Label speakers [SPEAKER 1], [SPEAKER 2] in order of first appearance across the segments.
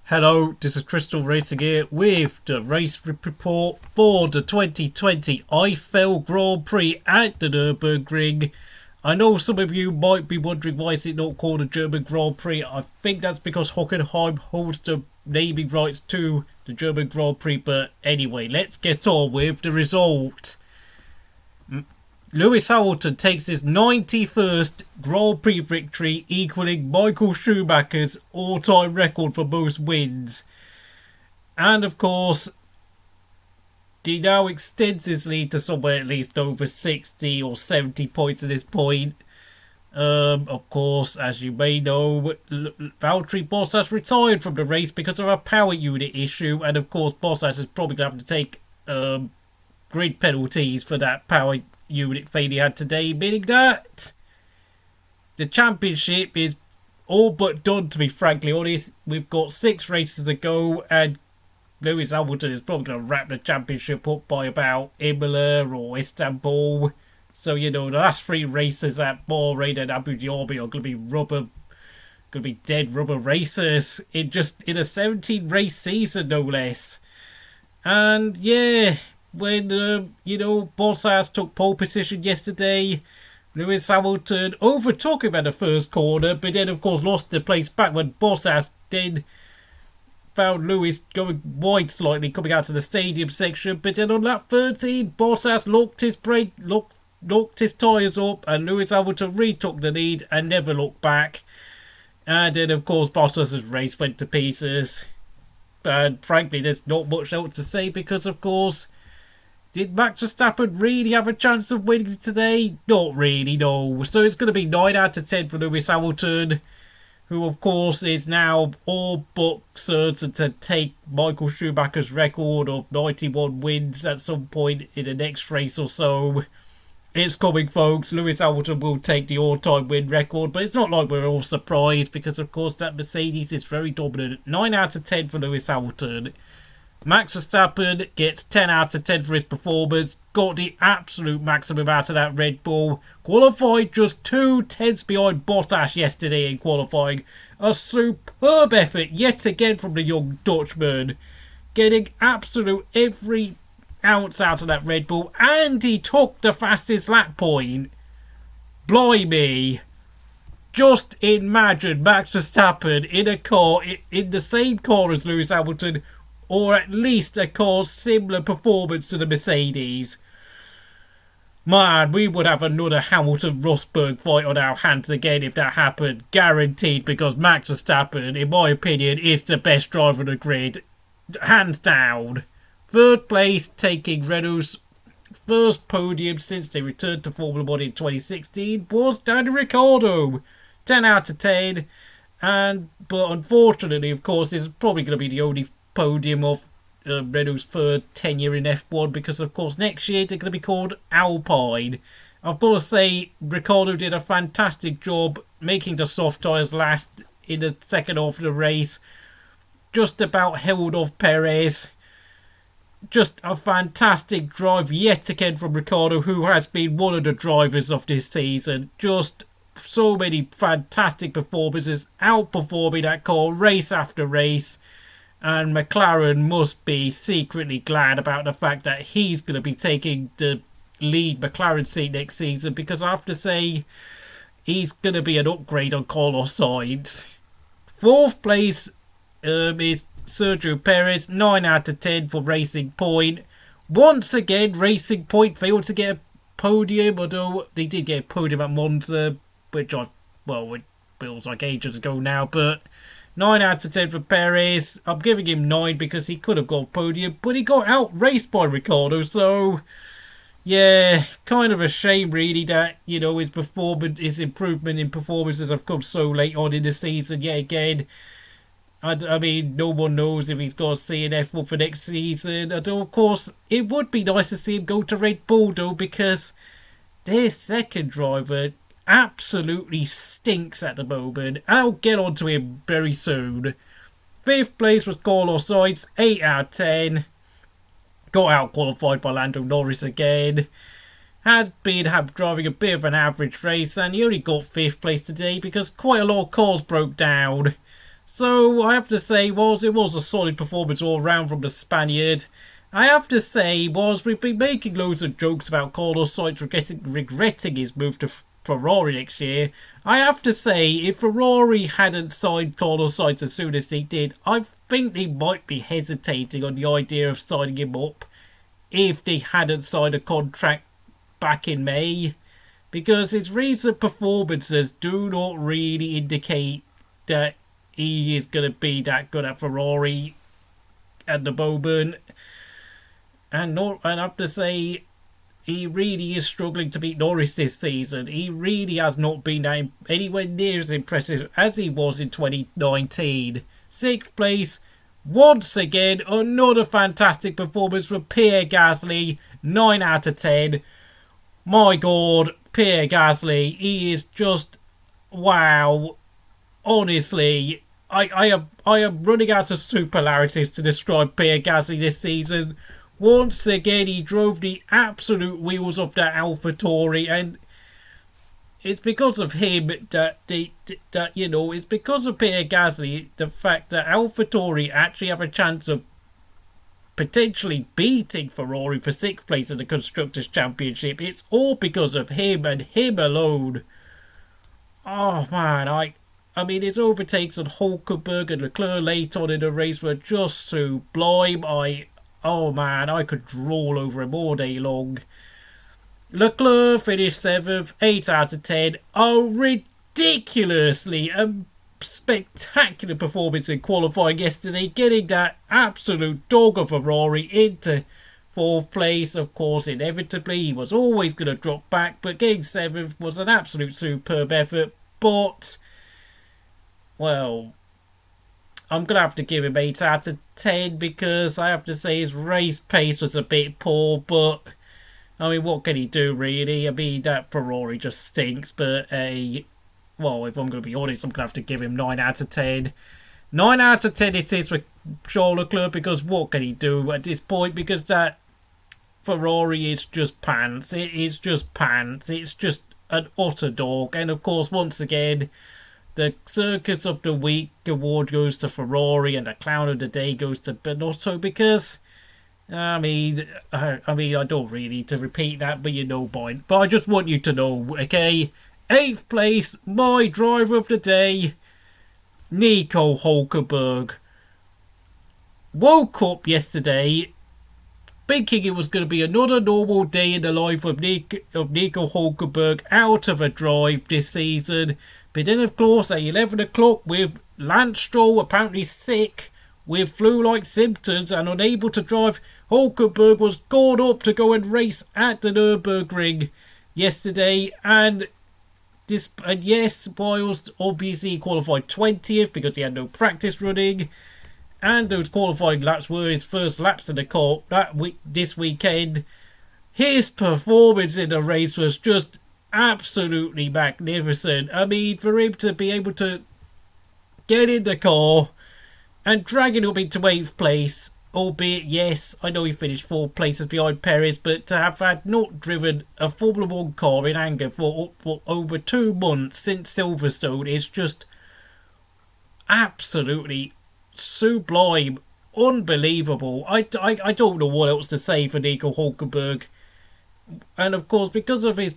[SPEAKER 1] Hello, this is Crystal Racing here with the race report for the 2020 Eifel Grand Prix at the Nurburgring. I know some of you might be wondering why is it not called a German Grand Prix. I think that's because Hockenheim holds the naming rights to the German Grand Prix, but anyway, let's get on with the result. Lewis Hamilton takes his 91st Grand Prix victory, equaling Michael Schumacher's all-time record for most wins. And of course, he now extends his lead to somewhere at least over 60 or 70 points at this point. Of course, as you may know, Valtteri Bottas retired from the race because of a power unit issue, and of course Bottas is probably going to have to take grid penalties for that power unit failure he had today, meaning that the championship is all but done, to be frankly honest. We've got 6 races to go, and Lewis Hamilton is probably going to wrap the championship up by about Imola or Istanbul. So, you know, the last 3 races at Bahrain and Abu Dhabi are going to be dead rubber races in a 17 race season, no less. And yeah, when, Bottas took pole position yesterday, Lewis Hamilton overtook him at the first corner, but then, of course, lost the place back when Bottas then found Lewis going wide slightly, coming out to the stadium section. But then on lap 13, Bottas locked his tyres up, and Lewis Hamilton retook the lead and never looked back. And then, of course, Bottas' race went to pieces. And frankly, there's not much else to say because, of course, did Max Verstappen really have a chance of winning today? Not really, no. So it's going to be 9 out of 10 for Lewis Hamilton, who of course is now all but certain to take Michael Schumacher's record of 91 wins at some point in the next race or so. It's coming, folks. Lewis Hamilton will take the all-time win record, but it's not like we're all surprised because of course that Mercedes is very dominant. 9 out of 10 for Lewis Hamilton. Max Verstappen gets 10 out of 10 for his performance, got the absolute maximum out of that Red Bull, qualified just 2 tenths behind Bottas yesterday in qualifying. A superb effort yet again from the young Dutchman, getting absolute every ounce out of that Red Bull, and he took the fastest lap point. Blimey. Just imagine Max Verstappen in a car, in the same car as Lewis Hamilton, or at least a car similar performance to the Mercedes. Man, we would have another Hamilton-Rosberg fight on our hands again if that happened. Guaranteed, because Max Verstappen, in my opinion, is the best driver on the grid. Hands down. 3rd place, taking Renault's first podium since they returned to Formula 1 in 2016, was Daniel Ricciardo. 10 out of 10. But unfortunately, of course, this is probably going to be the only podium of Renault's 3rd tenure in F1, because of course next year they're going to be called Alpine. I've got to say, Ricciardo did a fantastic job making the soft tyres last in the second half of the race. Just about held off Perez. Just a fantastic drive yet again from Ricciardo, who has been one of the drivers of this season. Just so many fantastic performances, outperforming that car race after race. And McLaren must be secretly glad about the fact that he's going to be taking the lead McLaren seat next season, because I have to say, he's going to be an upgrade on Carlos Sainz. 4th place is Sergio Perez, 9 out of 10 for Racing Point. Once again, Racing Point failed to get a podium, although they did get a podium at Monza, which it feels like ages ago now, but 9 out of 10 for Perez. I'm giving him 9 because he could have got a podium, but he got outraced by Ricciardo, so yeah, kind of a shame really that, you know, his improvement in performances have come so late on in the season yet again. I mean, no one knows if he's got to see an F1 for next season. Although, of course, it would be nice to see him go to Red Bull, though, because their second driver absolutely stinks at the moment. I'll get on to him very soon. 5th place was Carlos Sainz, 8 out of 10. Got out qualified by Lando Norris again. Had been driving a bit of an average race, and he only got 5th place today because quite a lot of cars broke down. So I have to say, it was a solid performance all round from the Spaniard. I have to say, we've been making loads of jokes about Carlos Sainz regretting his move to Ferrari next year. I have to say, if Ferrari hadn't signed Carlos Sainz as soon as they did, I think they might be hesitating on the idea of signing him up if they hadn't signed a contract back in May. Because his recent performances do not really indicate that he is going to be that good at Ferrari at the moment. And I have to say, he really is struggling to beat Norris this season. He really has not been anywhere near as impressive as he was in 2019. 6th place, once again, another fantastic performance from Pierre Gasly. 9 out of 10. My God, Pierre Gasly, he is just wow. Honestly, I am running out of superlatives to describe Pierre Gasly this season. Once again, he drove the absolute wheels off that AlphaTauri, and it's because of him it's because of Pierre Gasly, the fact that AlphaTauri actually have a chance of potentially beating Ferrari for 6th place in the Constructors' Championship. It's all because of him and him alone. Oh man, I mean, his overtakes on Hulkenberg and Leclerc late on in the race were just sublime. Oh man, I could drool over him all day long. Leclerc finished 7th, 8 out of 10. Oh, ridiculously spectacular performance in qualifying yesterday, getting that absolute dog of a Ferrari into 4th place. Of course, inevitably, he was always going to drop back, but getting 7th was an absolute superb effort. But, well, I'm going to have to give him 8 out of 10 because I have to say his race pace was a bit poor, but I mean, what can he do, really? I mean, that Ferrari just stinks, but well, if I'm going to be honest, I'm going to have to give him 9 out of 10. 9 out of 10 it is for Charles Leclerc, because what can he do at this point? Because that Ferrari is just pants. It is just pants. It's just an utter dog. And of course, once again, the Circus of the Week award goes to Ferrari, and the Clown of the Day goes to Binotto, because I mean, I don't really need to repeat that, but you know, boy. But I just want you to know, okay? 8th place, my driver of the day, Nico Hulkenberg. Woke up yesterday thinking it was going to be another normal day in the life of Nico Hulkenberg out of a drive this season. But then, of course, at 11 o'clock, with Lance Stroll apparently sick with flu-like symptoms and unable to drive, Hulkenberg was called up to go and race at the Nurburgring yesterday. And yes, whilst obviously he qualified 20th because he had no practice running, and those qualifying laps were his first laps in the car this weekend, his performance in the race was just absolutely magnificent. I mean, for him to be able to get in the car and drag it up into 8th place, albeit, yes, I know he finished 4 places behind Perez, but to have had not driven a Formula 1 car in anger for over 2 months since Silverstone is just absolutely sublime, unbelievable. I don't know what else to say for Nico Hulkenberg. And of course, because of his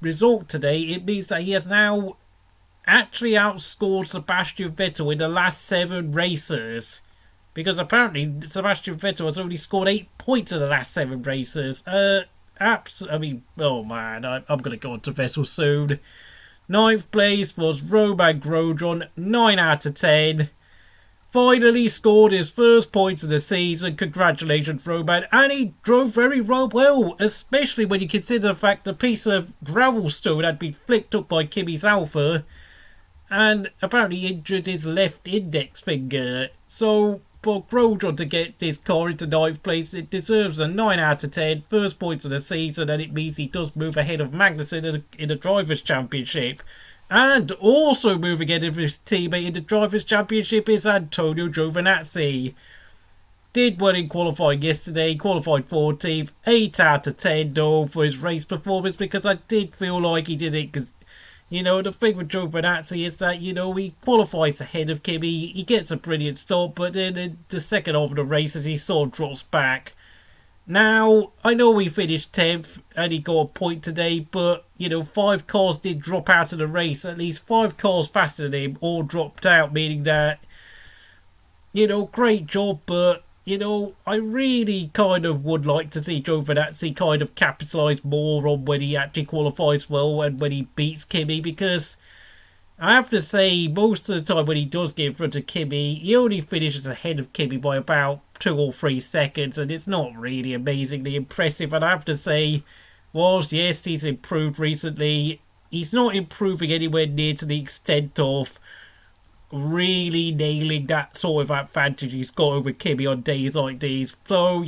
[SPEAKER 1] result today, it means that he has now actually outscored Sebastian Vettel in the last 7 races, because apparently Sebastian Vettel has only scored 8 points in the last 7 races. Oh man, I'm going to go on to Vettel soon. 9th place was Romain Grosjean, 9 out of 10. Finally scored his first points of the season. Congratulations, Romain. And he drove very well, especially when you consider the fact the piece of gravel stone had been flicked up by Kimi's Alpha, and apparently injured his left index finger. So for Grosjean to get this car into 9th place, it deserves a 9 out of 10. First points of the season, and it means he does move ahead of Magnussen in the Drivers' Championship. And also moving ahead of his teammate in the Drivers' Championship is Antonio Giovinazzi. Did well in qualifying yesterday, qualified 14th, 8 out of 10 though for his race performance, because I did feel like he did it because The thing with Giovinazzi is that, he qualifies ahead of Kimi, he gets a brilliant start, but then in the second half of the races, he sort of drops back. Now, I know he finished 10th and he got a point today, but, 5 cars did drop out of the race. At least 5 cars faster than him all dropped out, meaning that, great job, but, I really kind of would like to see Giovinazzi kind of capitalise more on when he actually qualifies well and when he beats Kimi, because I have to say, most of the time when he does get in front of Kimi, he only finishes ahead of Kimi by about 2 or 3 seconds, and it's not really amazingly impressive. And I have to say, whilst yes, he's improved recently, he's not improving anywhere near to the extent of really nailing that sort of advantage he's got over Kimi on days like these. So,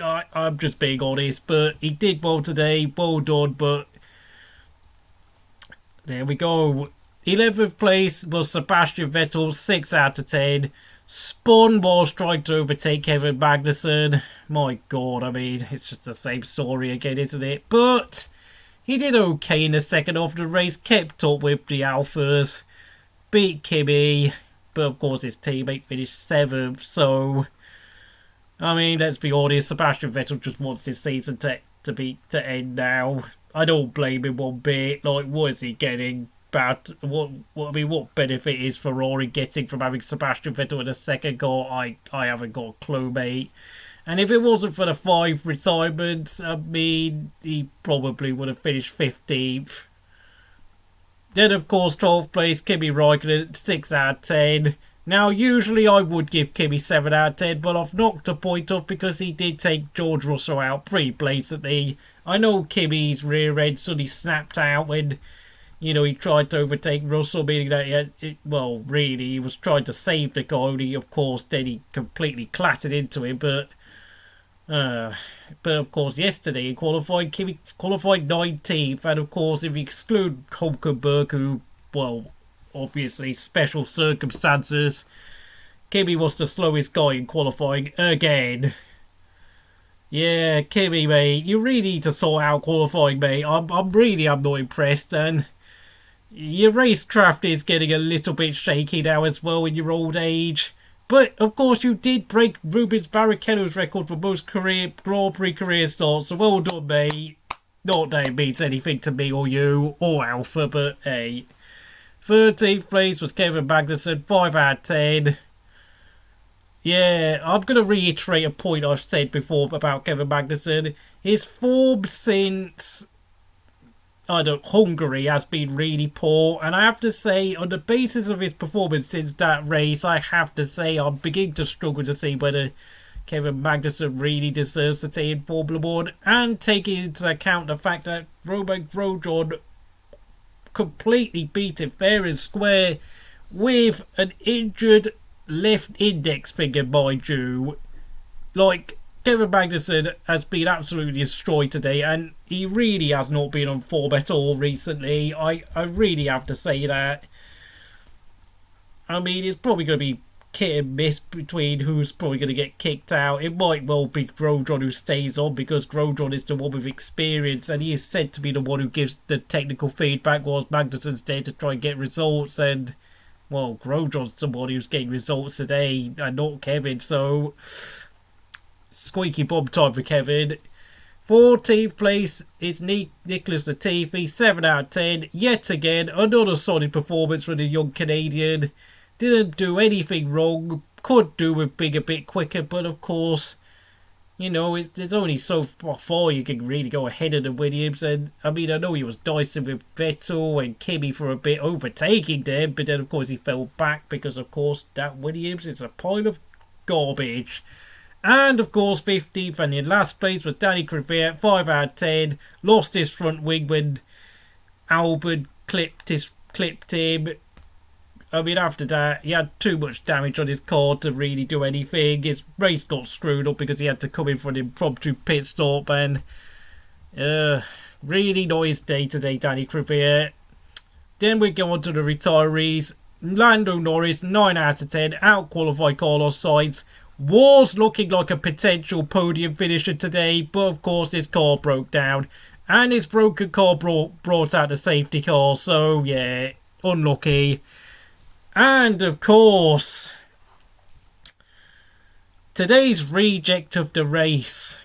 [SPEAKER 1] I'm just being honest, but he did well today, well done, but there we go. 11th place was Sebastian Vettel, 6 out of 10. Spun whilst trying to overtake Kevin Magnussen. My God, it's just the same story again, isn't it? But he did okay in the second half of the race, kept up with the Alphas, beat Kimi, but of course his teammate finished 7th, so let's be honest, Sebastian Vettel just wants his season to end now. I don't blame him one bit. Like, what is he getting? What benefit is Ferrari getting from having Sebastian Vettel in a second car? I haven't got a clue, mate. And if it wasn't for the 5 retirements, he probably would have finished 15th. Then, of course, 12th place, Kimi Räikkönen, 6 out of 10. Now, usually I would give Kimi 7 out of 10, but I've knocked a point off because he did take George Russell out pretty blatantly. I know Kimi's rear end suddenly snapped out when, he tried to overtake Russell, meaning that he was trying to save the car, only, of course, then he completely clattered into him, but of course, yesterday in qualifying, Kimi qualified 19th, and of course, if you exclude Hulkenberg, who, obviously special circumstances, Kimi was the slowest guy in qualifying again. Yeah, Kimi, mate, you really need to sort out qualifying, mate. I'm not impressed, and your racecraft is getting a little bit shaky now as well in your old age. But, of course, you did break Rubens Barrichello's record for most Grand Prix career starts, so well done, mate. Not that it means anything to me or you, or Alpha, but hey. 13th place was Kevin Magnussen, 5 out of 10. Yeah, I'm going to reiterate a point I've said before about Kevin Magnussen. His form since Hungary has been really poor, and I have to say, on the basis of his performance since that race, I have to say I'm beginning to struggle to see whether Kevin Magnussen really deserves to stay in Formula 1, and taking into account the fact that Romain Grosjean completely beat him fair and square with an injured left index finger, mind you. Like, Kevin Magnussen has been absolutely destroyed today, and he really has not been on form at all recently. I really have to say that. It's probably going to be hit and miss between who's probably going to get kicked out. It might well be Grosjean who stays on, because Grosjean is the one with experience, and he is said to be the one who gives the technical feedback, whilst Magnussen's there to try and get results, and Grosjean's the one who's getting results today, and not Kevin, so squeaky bum time for Kevin. 14th place is Nicholas Latifi, 7 out of 10. Yet again, another solid performance from the young Canadian. Didn't do anything wrong, could do with being a bit quicker, but of course, there's only so far you can really go ahead of the Williams, and I know he was dicing with Vettel and Kimi for a bit, overtaking them, but then of course he fell back because of course that Williams is a pile of garbage. And of course 15th and in last place was Danny Kvyat, 5 out of 10, lost his front wing when Albon clipped him. After that, he had too much damage on his car to really do anything. His race got screwed up because he had to come in for an impromptu pit stop, and really not his day today, Danny Kvyat. Then we go on to the retirees. Lando Norris, 9 out of 10, out-qualified Carlos Sainz. Was looking like a potential podium finisher today, but of course his car broke down And his broken car brought out the safety car. So, yeah, unlucky. And, of course, today's reject of the race,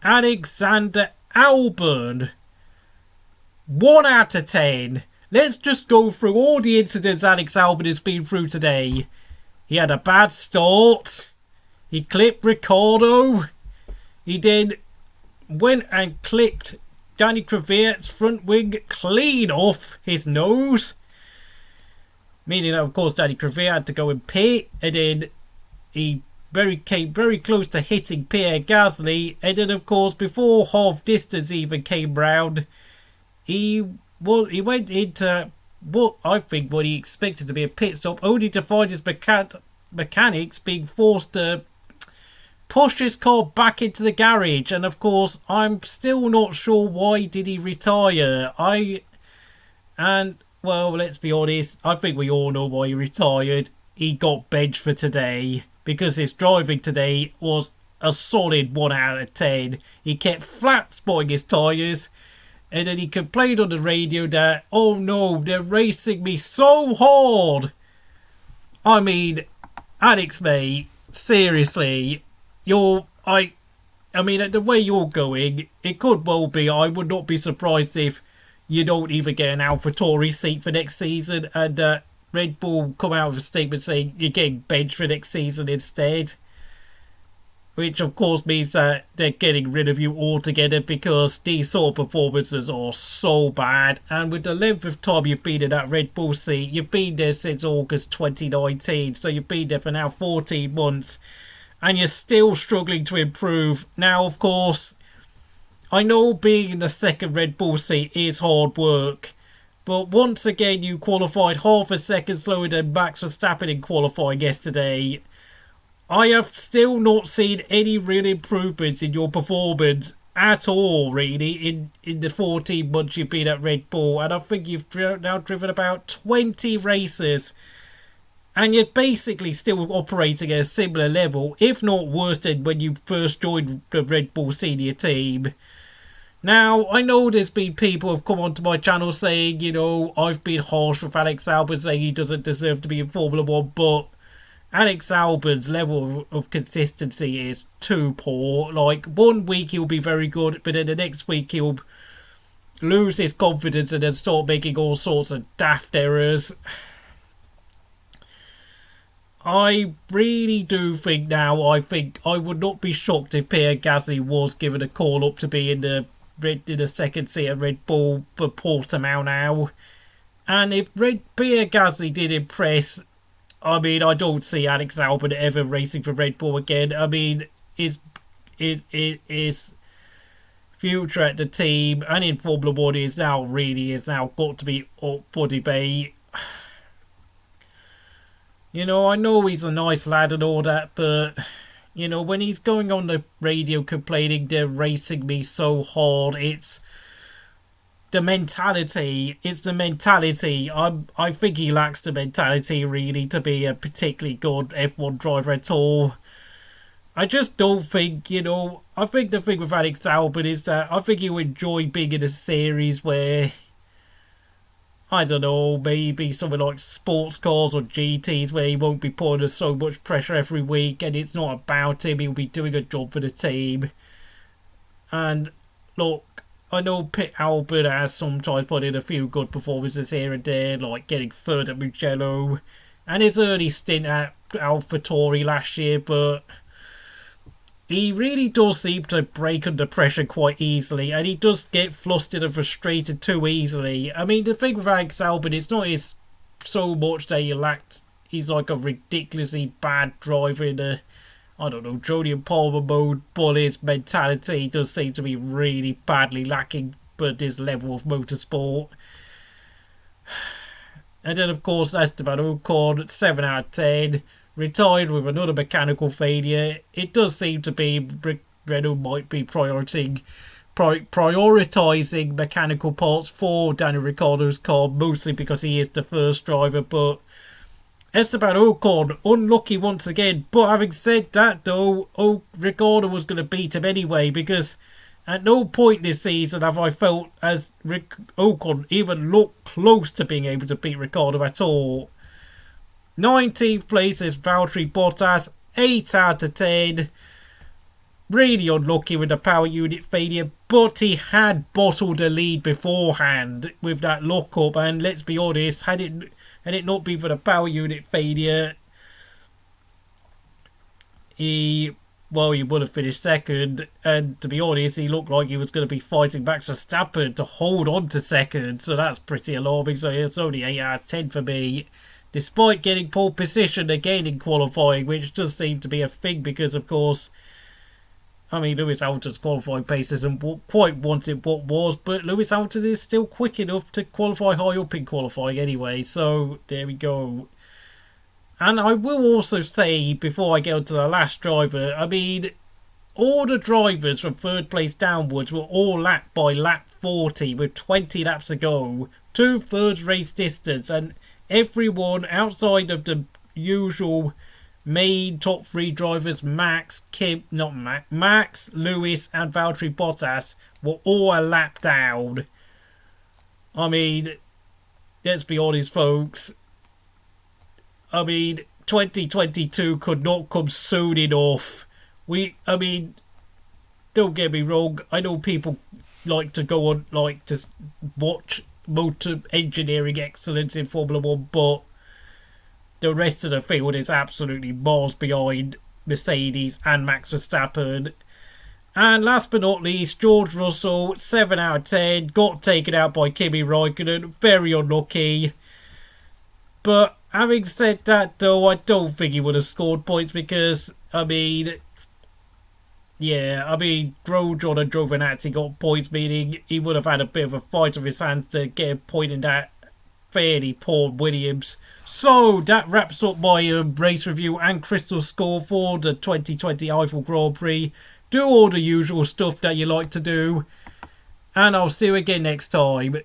[SPEAKER 1] Alexander Albon. 1 out of 10. Let's just go through all the incidents Alex Albon has been through today. He had a bad start. He clipped Ricciardo. He then went and clipped Danny Kvyat's front wing clean off his nose. Meaning that, of course, Danny Kvyat had to go and pit. And then he came very close to hitting Pierre Gasly. And then, of course, before half distance even came round, he went into what he expected to be a pit stop, only to find his mechanics being forced to push his car back into the garage. And of course, I'm still not sure why did he retire. Well, let's be honest, I think we all know why he retired. He got benched for today because his driving today was a solid 1 out of 10. He kept flat spotting his tyres. And then he complained on the radio that, oh no, they're racing me so hard. I mean, Alex, mate, seriously, I mean, the way you're going, it could well be, I would not be surprised if you don't even get an AlphaTauri seat for next season and Red Bull come out with a statement saying you're getting benched for next season instead. Which, of course, means that they're getting rid of you altogether because these sort of performances are so bad. And with the length of time you've been in that Red Bull seat, you've been there since August 2019. So you've been there for now 14 months. And you're still struggling to improve. Now, of course, I know being in the second Red Bull seat is hard work. But once again, you qualified half a second slower than Max Verstappen in qualifying yesterday. I have still not seen any real improvements in your performance at all, really, in the 14 months you've been at Red Bull. And I think you've now driven about 20 races. And you're basically still operating at a similar level, if not worse than when you first joined the Red Bull senior team. Now, I know there's been people who have come onto my channel saying, you know, I've been harsh with Alex Albon, saying he doesn't deserve to be in Formula 1, but Alex Albon's level of consistency is too poor. Like, 1 week he'll be very good, but then the next week he'll lose his confidence and then start making all sorts of daft errors. I really do think now, I would not be shocked if Pierre Gasly was given a call up to be in the second seat at Red Bull for Portimao now. And if Pierre Gasly did impress, I mean, I don't see Alex Albon ever racing for Red Bull again. I mean, his future at the team and in Formula 1 is now got to be up for debate. You know, I know he's a nice lad and all that, but, you know, when he's going on the radio complaining they're racing me so hard, it's the mentality. I think he lacks the mentality, really, to be a particularly good F1 driver at all. I just don't think, you know, I think the thing with Alex Albon is that I think he'll enjoy being in a series where, I don't know, maybe something like sports cars or GTs where he won't be put under so much pressure every week and it's not about him, he'll be doing a job for the team. And, look, I know Pit Albon has sometimes put in a few good performances here and there, like getting third at Mugello and his early stint at AlphaTauri last year, but he really does seem to break under pressure quite easily, and he does get flustered and frustrated too easily. I mean, the thing with Alex Albon, it's not so much that he's like a ridiculously bad driver in the, I don't know, Jolyon Palmer mode, but his mentality does seem to be really badly lacking for this level of motorsport. And then, of course, Esteban Ocon, 7 out of 10, retired with another mechanical failure. It does seem to be Renault might be prioritising mechanical parts for Daniel Ricciardo's car, mostly because he is the first driver, but Esteban Ocon, unlucky once again. But having said that, though, Ricciardo was going to beat him anyway, because At no point this season have I felt as Ocon even looked close to being able to beat Ricciardo at all. 19th place is Valtteri Bottas, 8 out of 10. Really unlucky with the power unit failure, but he had bottled the lead beforehand with that lockup, and let's be honest, had it not been for the power unit failure, he would have finished second, and to be honest, he looked like he was going to be fighting Max Verstappen to hold on to second, so that's pretty alarming. So it's only 8 out of 10 for me, despite getting pole position again in qualifying, which does seem to be a thing because, of course, I mean, Lewis Hamilton's qualifying pace isn't quite what it was, but Lewis Hamilton is still quick enough to qualify high up in qualifying anyway, so there we go. And I will also say, before I get on to the last driver, I mean, all the drivers from third place downwards were all lapped by lap 40 with 20 laps to go, 2/3 race distance, and everyone outside of the usual main top 3 drivers, Max, Lewis and Valtteri Bottas, were all a lap down. I mean, let's be honest, folks. I mean, 2022 could not come soon enough. I mean, don't get me wrong, I know people like to go on, like, to watch motor engineering excellence in Formula 1, but the rest of the field is absolutely miles behind Mercedes and Max Verstappen. And last but not least, George Russell, 7 out of 10, got taken out by Kimi Raikkonen, very unlucky. But having said that, though, I don't think he would have scored points because, I mean, Grosjean and Giovinazzi got points, meaning he would have had a bit of a fight of his hands to get a point in that fairly poor Williams. So that wraps up my race review and crystal score for the 2020 Eifel Grand Prix. Do all the usual stuff that you like to do, and I'll see you again next time.